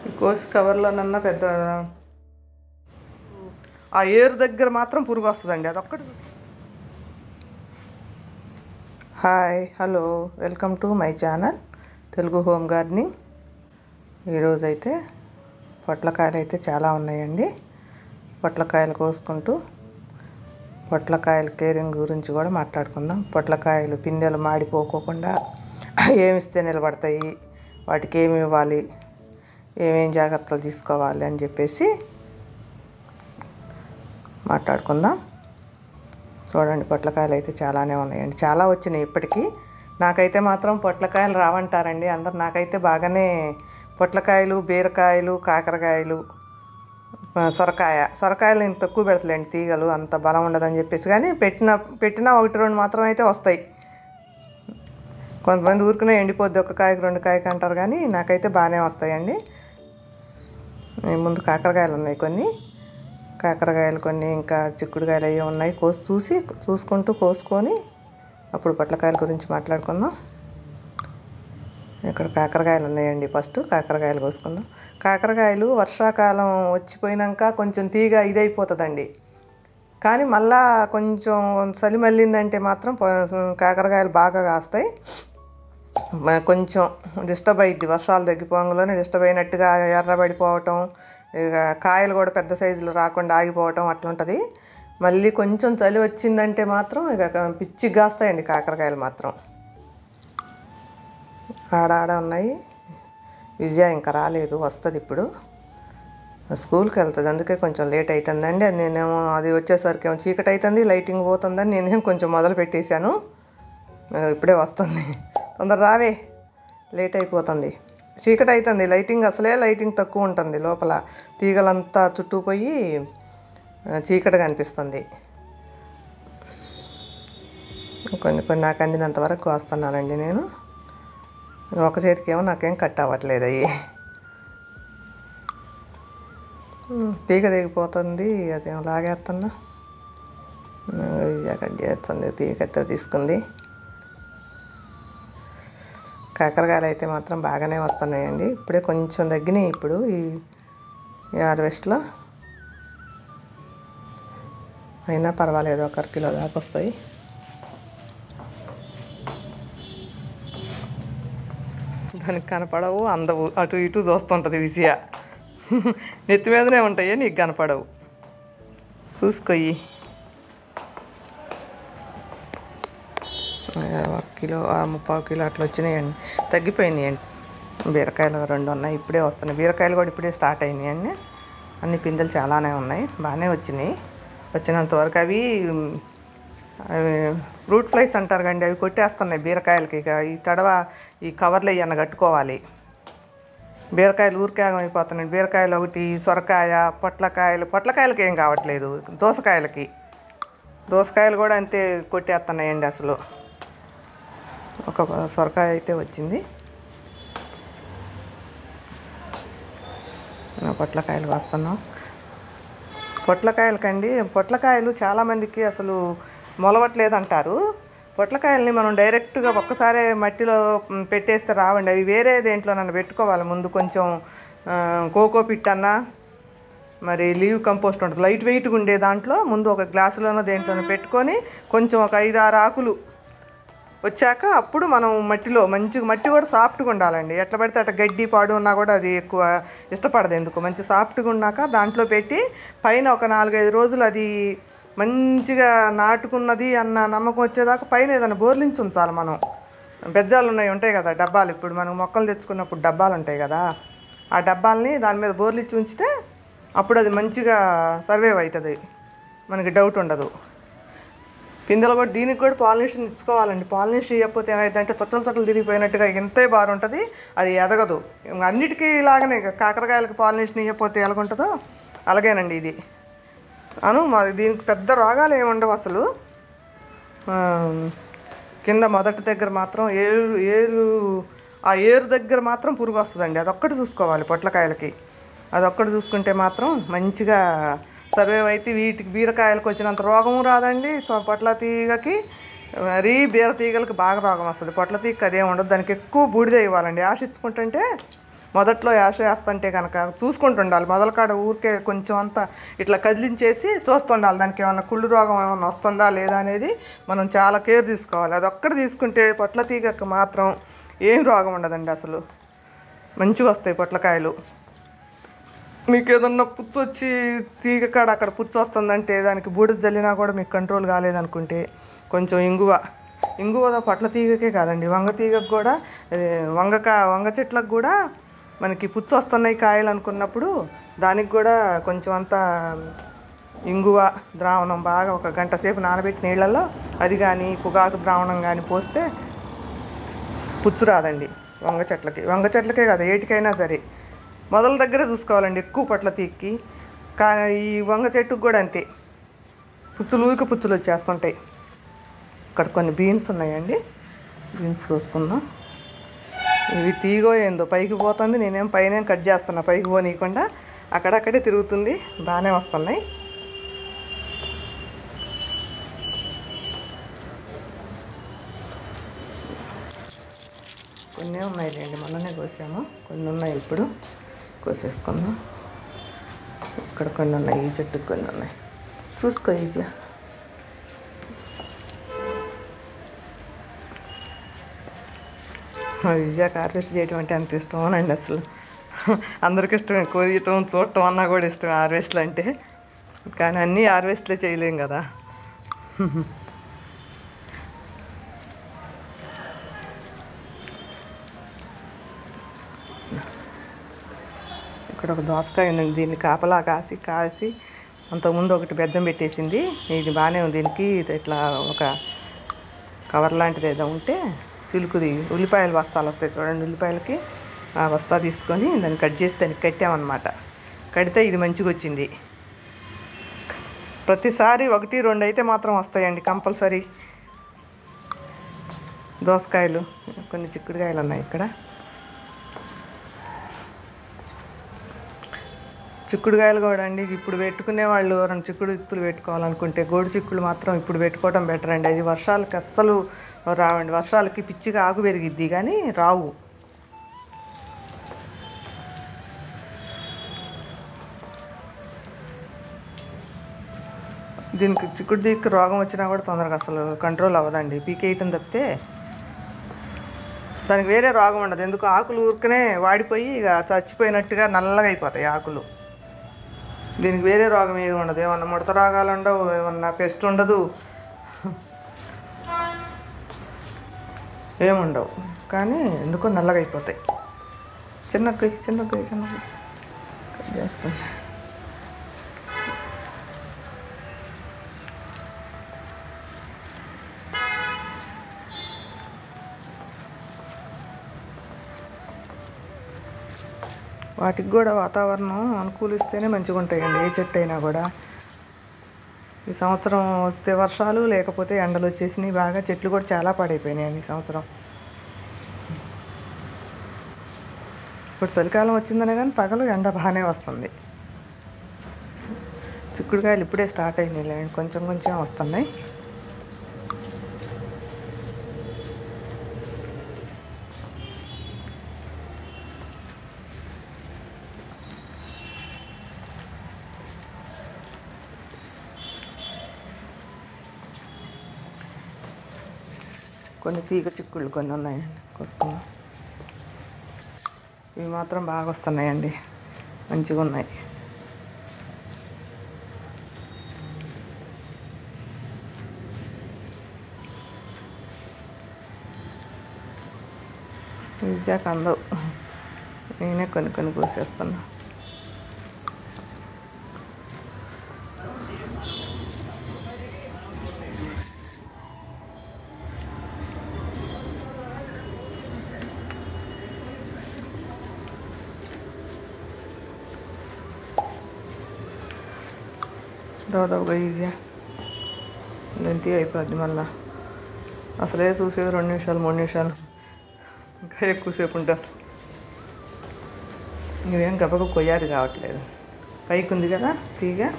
ఈ కోసి కవర్లోనన్నా పెద్ద ఆ ఏరు దగ్గర మాత్రం పురుగు వస్తుందండి, అదొక్కటి. Hi, hello, welcome to my channel Telugu home gardening. ఈరోజైతే పొట్లకాయలు అయితే చాలా ఉన్నాయండి. పొట్లకాయలు కోసుకుంటూ పొట్లకాయల కేరింగ్ గురించి కూడా మాట్లాడుకుందాం. పొట్లకాయలు పిందెలు మాడిపోకోకుండా ఏమిస్తే నిలబడతాయి, వాటికి ఏమి ఇవ్వాలి, ఏమేం జాగ్రత్తలు తీసుకోవాలి అని చెప్పేసి మాట్లాడుకుందాం. చూడండి, పొట్లకాయలు అయితే చాలానే ఉన్నాయండి, చాలా వచ్చినాయి ఇప్పటికీ. నాకైతే మాత్రం పొట్లకాయలు రావంటారండి అందరు. నాకైతే బాగానే పొట్లకాయలు, బీరకాయలు, కాకరకాయలు, సొరకాయలు ఇంత తక్కువ పెడతలేండి, తీగలు అంత బలం ఉండదని చెప్పేసి. కానీ పెట్టినా ఒకటి రెండు మాత్రం అయితే వస్తాయి. కొంతమంది ఊరికనే ఎండిపోద్ది, ఒక కాయకు రెండు కాయకు అంటారు, కానీ నాకైతే బాగానే వస్తాయండి. ముందు కాకరకాయలు ఉన్నాయి కొన్ని, ఇంకా చిక్కుడుకాయలు అవి ఉన్నాయి. చూసుకుంటూ కోసుకొని అప్పుడు పొట్లకాయల గురించి మాట్లాడుకుందాం. ఇక్కడ కాకరకాయలు ఉన్నాయండి. ఫస్ట్ కాకరకాయలు కోసుకుందాం. కాకరకాయలు వర్షాకాలం వచ్చిపోయినాక కొంచెం తీగ ఇదైపోతుందండి, కానీ మళ్ళా కొంచెం చలి మళ్ళిందంటే మాత్రం కాకరకాయలు బాగా కాస్తాయి. కొంచెం డిస్టర్బ్ అయ్యిద్ది, వర్షాలు తగ్గిపోగానే డిస్టర్బ్ అయినట్టుగా ఎర్రబడిపోవటం, ఇక కాయలు కూడా పెద్ద సైజులో రాకుండా ఆగిపోవటం అట్లుంటుంది. మళ్ళీ కొంచెం చలి వచ్చిందంటే మాత్రం ఇక పిచ్చిగా కాస్తాయండి కాకరకాయలు మాత్రం. ఆడ ఉన్నాయి. విజయ ఇంకా రాలేదు, వస్తుంది ఇప్పుడు, స్కూల్కి వెళ్తుంది, అందుకే కొంచెం లేట్ అవుతుందండి. నేనేమో అది వచ్చేసరికి ఏమో చీకటి అవుతుంది, లైటింగ్ పోతుందని నేనేం కొంచెం మొదలు పెట్టేశాను. ఇప్పుడే వస్తుంది, తొందర రావే, లేట్ అయిపోతుంది, చీకటి అవుతుంది. లైటింగ్ తక్కువ ఉంటుంది, లోపల తీగలంతా చుట్టుపోయి చీకటిగా అనిపిస్తుంది. కొన్ని నాకు అందినంత వరకు వస్తున్నానండి నేను. ఒక చేతికి ఏమో నాకేం కట్ అవ్వట్లేదు, అవి తీగ దిగిపోతుంది, అదేమో లాగేస్తున్నా, కట్ చేస్తుంది, తీగ కత్తిర తీసుకుంది. కాకరకాయలు అయితే మాత్రం బాగానే వస్తున్నాయండి. ఇప్పుడే కొంచెం తగ్గినాయి, ఇప్పుడు ఈ హార్వెస్ట్లో అయినా పర్వాలేదు, 1 కిలో దాకా వస్తాయి. దానికి కనపడవు, అందవు, అటు ఇటు చూస్తుంటుంది విజయ. నెత్తి మీదనే ఉంటాయి, నీకు కనపడవు, చూసుకోయి. 1 కిలో 3/4 కిలో అట్లా వచ్చినాయండి, తగ్గిపోయినాయండి. బీరకాయలు 2 ఉన్నాయి, ఇప్పుడే వస్తున్నాయి. బీరకాయలు కూడా ఇప్పుడే స్టార్ట్ అయినాయండి. అన్ని పిందెలు చాలానే ఉన్నాయి, బాగానే వచ్చినాయి. వచ్చినంతవరకు అవి ఫ్రూట్ ఫ్లైస్ అంటారు కండి, అవి కొట్టేస్తున్నాయి బీరకాయలకి. ఇక ఈ కవర్లు అయ్యన్న కట్టుకోవాలి. బీరకాయలు ఊరికేగం అయిపోతున్నాయి. బీరకాయలు ఒకటి, సొరకాయ, పొట్లకాయలకి ఏం కావట్లేదు. దోసకాయలు కూడా అంతే కొట్టేస్తున్నాయండి అసలు. ఒక సొరకాయ అయితే వచ్చింది. పొట్లకాయలు వస్తున్నాం. పొట్లకాయలు చాలామందికి అసలు మొలవట్లేదు అంటారు. పొట్లకాయలని మనం డైరెక్ట్గా ఒక్కసారే మట్టిలో పెట్టేస్తే రావండి, అవి వేరే దేంట్లో నన్ను పెట్టుకోవాలి. ముందు కొంచెం కోకో పిట్ అన్నా, మరి లీవ్ కంపోస్ట్ ఉంటుంది, లైట్ వెయిట్గా ఉండే దాంట్లో ముందు ఒక గ్లాసులోనో దేంట్లోనో పెట్టుకొని కొంచెం ఒక 5-6 ఆకులు వచ్చాక అప్పుడు మనం మట్టిలో మంచిగా, మట్టి కూడా సాఫ్ట్గా ఉండాలండి. ఎట్లా పడితే అట్లా గడ్డి పాడు ఉన్నా కూడా అది ఎక్కువ ఇష్టపడదు. ఎందుకు, మంచి సాఫ్ట్గా ఉన్నాక దాంట్లో పెట్టి పైన ఒక 4-5 రోజులు అది మంచిగా నాటుకున్నది అన్న నమ్మకం వచ్చేదాకా పైన ఏదైనా బోర్లించి ఉంచాలి మనం. బెజ్జాలు ఉంటాయి కదా డబ్బాలు, ఇప్పుడు మనం మొక్కలు తెచ్చుకున్నప్పుడు డబ్బాలు ఉంటాయి కదా, ఆ డబ్బాలని దాని మీద బోర్లించి ఉంచితే అప్పుడు అది మంచిగా సర్వైవ్ అవుతుంది, మనకి డౌట్ ఉండదు. పిందెలు కూడా దీనికి కూడా పాలినేషన్ ఇచ్చుకోవాలండి. పాలినేషన్ ఇవ్వకపోతే ఏమైందంటే చొట్టలు తిరిగిపోయినట్టుగా ఇంతే బారు ఉంటుంది, అది ఎదగదు. అన్నిటికీ ఇలాగనే కాకరకాయలకి పాలినేషన్ ఇవ్వకపోతే ఎలాగుంటుందో అలాగేనండి ఇది దీనికి పెద్ద రోగాలు ఏమి ఉండవు అసలు. కింద మొదటి దగ్గర మాత్రం ఏరు దగ్గర మాత్రం పురుగు వస్తుందండి, అదొక్కటి చూసుకోవాలి పొట్లకాయలకి. అదొక్కటి చూసుకుంటే మాత్రం మంచిగా సర్వైవ్ అయితే వీటికి బీరకాయలకు వచ్చినంత రోగం రాదండి. సో పొట్ల తీగకి బీర తీగలకి బాగా రోగం వస్తుంది. పొట్ల తీగకి అదేం ఉండదు, దానికి ఎక్కువ బూడిద ఇవ్వాలండి. ఆశించుకుంటుంటే మొదట్లో యాష వేస్తుంటే కనుక చూసుకుంటుండాలి. మొదల కాడ ఊరికే కొంచెం అంతా ఇట్లా కదిలించేసి చూస్తుండాలి, దానికి ఏమన్నా కుళ్ళు రోగం ఏమన్నా వస్తుందా లేదా అనేది మనం చాలా కేర్ తీసుకోవాలి. అది ఒక్కటి తీసుకుంటే పొట్ల తీగకు మాత్రం ఏం రోగం ఉండదండి. అసలు మంచిగా వస్తాయి పొట్లకాయలు. మీకు ఏదన్నా పుచ్చు వచ్చి తీగ కాడ అక్కడ పుచ్చు వస్తుందంటే దానికి బూడిద జల్లినా కూడా మీకు కంట్రోల్ కాలేదనుకుంటే కొంచెం ఇంగువ పొట్ల తీగకే కాదండి, వంగ తీగకు కూడా, వంగ చెట్లకు కూడా మనకి పుచ్చు వస్తున్నాయి కాయలు అనుకున్నప్పుడు దానికి కూడా కొంచెం అంతా ఇంగువ ద్రావణం బాగా 1 గంట సేపు నానబెట్టి నీళ్ళల్లో అది కానీ పొగాకు ద్రావణం కానీ పోస్తే పుచ్చు రాదండి. వంగ చెట్లకే కాదు, ఏటికైనా సరే మొదల దగ్గరే చూసుకోవాలండి ఎక్కువ పొట్ల తీక్కి. ఈ వంగ చెట్టుకు కూడా అంతే, పుచ్చులు వచ్చేస్తుంటాయి. ఇక్కడ కొన్ని బీన్స్ ఉన్నాయండి, బీన్స్ కోసుకుందాం. ఇవి తీగో ఏందో పైకి పోతుంది, నేనేం పైన కట్ చేస్తున్నా, పైకి పోనీయకుండా అక్కడక్కడే తిరుగుతుంది, బాగానే వస్తున్నాయి. కొన్ని ఉన్నాయిలేండి, మొన్ననే కోసాము, కొన్ని ఉన్నాయి, ఇప్పుడు కోసేసుకుందాం. ఇక్కడ కొన్ని ఉన్నాయి, ఈ చెట్టుకు కొన్ని ఉన్నాయి, చూసుకో ఈజీగా. ఈజీగా హార్వెస్ట్ చేయటం అంటే అంత ఇష్టమేనండి. అసలు అందరికి ఇష్టమే, కోయటం చూడటం అన్నా కూడా ఇష్టమే హార్వెస్ట్లు అంటే. కానీ అన్నీ హార్వెస్ట్లే చేయలేం కదా. ఇక్కడ ఒక దోసకాయ ఉందండి, దీన్ని కాపలా కాసి అంతకుముందు ఒకటి బెజ్జం పెట్టేసింది. ఇది బాగానే ఉంది. దీనికి ఇట్లా ఒక కవర్ లాంటిది ఏదో ఉంటే సిల్క్ది ఉల్లిపాయల బస్తాలు వస్తాయి చూడండి, ఉల్లిపాయలకి ఆ బస్తా తీసుకొని దాన్ని కట్ చేసి దానికి కట్టామన్నమాట. కడితే ఇది మంచిగా వచ్చింది. ప్రతిసారి 1, 2 అయితే మాత్రం వస్తాయండి కంపల్సరీ దోసకాయలు. కొన్ని చిక్కుడుకాయలు ఉన్నాయి ఇక్కడ. చిక్కుడుకాయలు కూడా అండి, ఇప్పుడు పెట్టుకునే వాళ్ళు 2 చిక్కుడు విత్తులు పెట్టుకోవాలనుకుంటే గోడు చిక్కుడు మాత్రం ఇప్పుడు పెట్టుకోవడం బెటర్ అండి. అది వర్షాలకి అస్సలు రావండి, వర్షాలకి పిచ్చిగా ఆకు పెరిగిద్ది కానీ రావు. దీనికి చిక్కుడు దిక్కు రోగం వచ్చినా కూడా తొందరగా అసలు కంట్రోల్ అవ్వదండి, పీకేయటం తప్పితే దానికి వేరే రోగం ఉండదు. ఎందుకు ఆకులు ఊరికనే వాడిపోయి ఇక చచ్చిపోయినట్టుగా నల్లగా అయిపోతాయి ఆకులు. దీనికి వేరే రోగం ఏది ఉండదు, ఏమన్నా ముడత రోగాలు ఉండవు, ఏమన్నా పెస్ట్ ఉండదు, ఏముండవు. కానీ ఎందుకో నల్లగా అయిపోతాయి. చిన్నగా కట్ చేస్తాను. వాటికి కూడా వాతావరణం అనుకూలిస్తేనే మంచిగా ఉంటాయండి, ఏ చెట్టు అయినా కూడా. ఈ సంవత్సరం వస్తే వర్షాలు, లేకపోతే ఎండలు వచ్చేసినాయి బాగా. చెట్లు కూడా చాలా పాడైపోయినాయండి ఈ సంవత్సరం. ఇప్పుడు చలికాలం వచ్చిందనే కానీ పగలు ఎండ బాగానే వస్తుంది. చిక్కుడుకాయలు ఇప్పుడే స్టార్ట్ అయినాయి, కొంచెం వస్తున్నాయి. కొన్ని తీగ చిక్కుళ్ళు కొన్ని ఉన్నాయండి, కోసుకున్నాం. ఇవి మాత్రం బాగా వస్తున్నాయండి, మంచిగా ఉన్నాయి. ఈజీగా అందవు, నేనే కొన్ని కోసేస్తున్నా. దాదాపుగా ఈజీగా లెంతీ అయిపోద్ది. మళ్ళీ అసలే చూసేది 2 నిమిషాలు 3 నిమిషాలు, ఇంకా ఎక్కువసేపు ఉంటుంది అసలు. ఇవేం గబగబ కొయ్యాది కావట్లేదు, పైకి ఉంది కదా తీగ,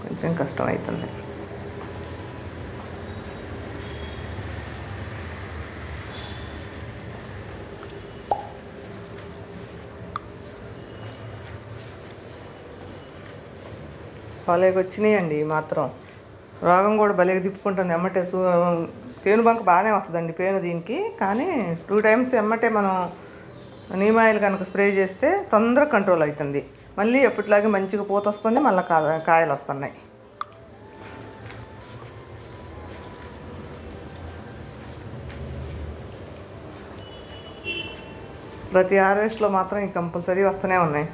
కొంచెం కష్టం అవుతుంది. భలేగా వచ్చినాయండి మాత్రం. రోగం కూడా భలేగా తిప్పుకుంటుంది ఎమ్మటే. పేనుబంక బాగానే వస్తుందండి పేను దీనికి. కానీ 2 times ఎమ్మటే మనం నీమ్ ఆయిల్ కనుక స్ప్రే చేస్తే తొందరగా కంట్రోల్ అవుతుంది. మళ్ళీ ఎప్పటిలాగే మంచిగా పూత వస్తుంది, మళ్ళీ కాయలు వస్తున్నాయి. ప్రతి హార్వెస్ట్లో మాత్రం ఈ కంపల్సరీ వస్తూనే ఉన్నాయి.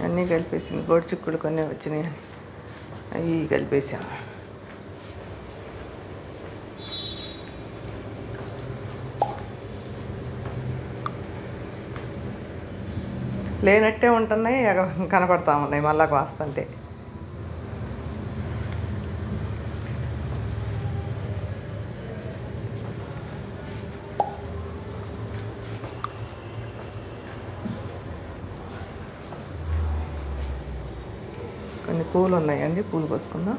అన్నీ కలిపేసింది. గోడు చిక్కుడు కొన్ని వచ్చినాయి, అవి కలిపేసాం. లేనట్టే ఉంటున్నాయి, కనపడతా ఉన్నాయి మళ్ళా కాస్తుంటే. కొన్ని పూలు ఉన్నాయండి, పూలు కోసుకుందాం.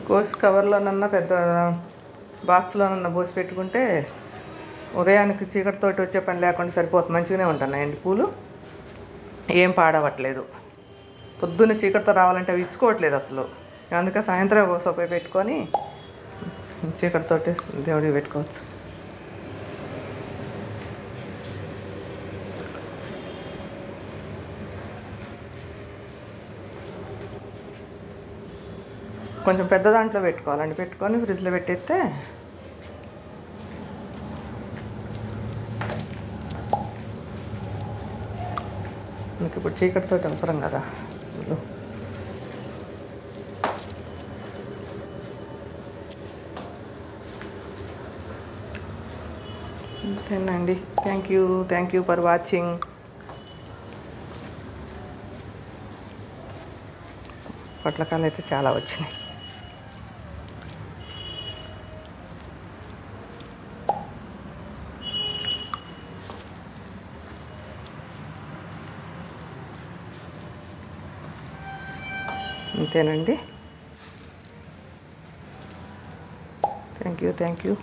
కోసి కవర్లోనన్నా పెద్ద బాక్స్లోనన్నా పోసి పెట్టుకుంటే ఉదయానికి చీకటితోటి వచ్చే పని లేకుండా సరిపోతుంది. మంచిగానే ఉంటున్నాయండి పూలు, ఏం పాడవట్లేదు. పొద్దున్న చీకటితో రావాలంటే అవి ఇచ్చుకోవట్లేదు అసలు. అందుకే సాయంత్రం కోసపోయి పెట్టుకొని చీకటితోటి దేవుడికి పెట్టుకోవచ్చు. కొంచెం పెద్ద దాంట్లో పెట్టుకోవాలండి, పెట్టుకొని ఫ్రిడ్జ్లో పెట్టేస్తే మీకు ఇప్పుడు చీకటితో అవసరం కదా. అంతేనండి. Thank you for watching. పొట్లకాయలు అయితే చాలా వచ్చినాయి. అంతేనండి. Thank you.